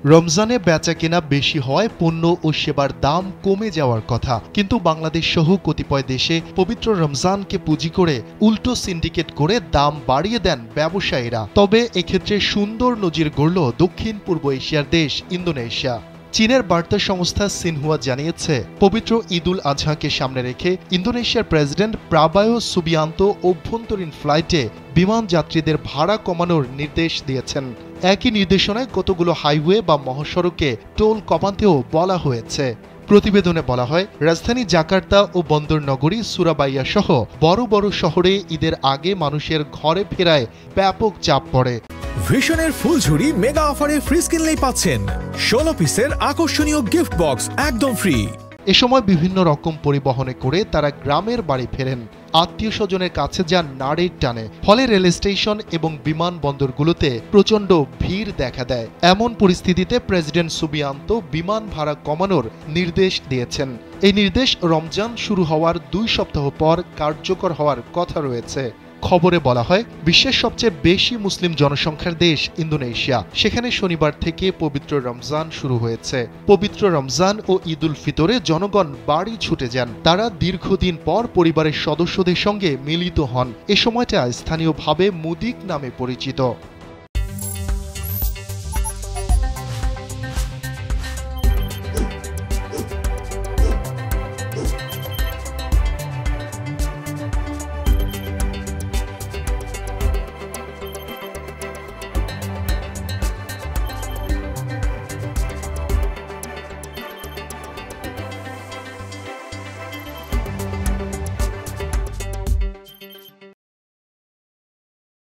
রমজানে বেচাকেনা বেশি হয়, পণ্য ও সেবার দাম কমে যাওয়ার কথা, কিন্তু বাংলাদেশ সহ কতিপয় দেশে পবিত্র রমজানকে পুঁজি করে উল্টো সিন্ডিকেট করে দাম বাড়িয়ে দেন ব্যবসায়ীরা। তবে এক্ষেত্রে সুন্দর নজির গড়ল দক্ষিণ পূর্ব এশিয়ার দেশ ইন্দোনেশিয়া। চীনের বার্তা সংস্থা সিনহুয়া জানিয়েছে, পবিত্র ঈদুল আজহাকে সামনে রেখে ইন্দোনেশিয়ার প্রেসিডেন্ট প্রাবায়ো সুবিয়ান্তো অভ্যন্তরীণ ফ্লাইটে বিমান যাত্রীদের ভাড়া কমানোর নির্দেশ দিয়েছেন। একই নির্দেশনায় কতগুলো হাইওয়ে বা মহাসড়কে টোল কমাতেও বলা হয়েছে। প্রতিবেদনে বলা হয়, রাজধানী জাকার্তা ও বন্দর নগরী সুরাবাইয়া সহ বড় বড় শহরে ঈদের আগে মানুষের ঘরে ফেরায় ব্যাপক চাপ পড়ে। ভিশনের ফুলঝুরি মেগা অফারে ফ্রিজ কিনলেই পাচ্ছেন 16 পিসের আকর্ষণীয় গিফট বক্স একদম ফ্রি। এ সময় বিভিন্ন রকম পরিবহনে করে তারা গ্রামের বাড়ি ফেরেন, আত্মীয় স্বজনের কাছে যান নাড়ির টানে। ফলে রেল স্টেশন এবং বিমানবন্দরগুলোতে প্রচণ্ড ভিড় দেখা দেয়। এমন পরিস্থিতিতে প্রেসিডেন্ট সুবিয়ান্তো বিমান ভাড়া কমানোর নির্দেশ দিয়েছেন। এই নির্দেশ রমজান শুরু হওয়ার 2 সপ্তাহ পর কার্যকর হওয়ার কথা রয়েছে। খবরে বলা হয়, বিশ্বের সবচেয়ে বেশি মুসলিম জনসংখ্যার দেশ ইন্দোনেশিয়া। সেখানে শনিবার থেকে পবিত্র রমজান শুরু হয়েছে। পবিত্র রমজান ও ঈদুল ফিতরে জনগণ বাড়ি ছুটে যান। তারা দীর্ঘদিন পর পরিবারের সদস্যদের সঙ্গে মিলিত হন। এ সময়টা স্থানীয়ভাবে মুদিক নামে পরিচিত।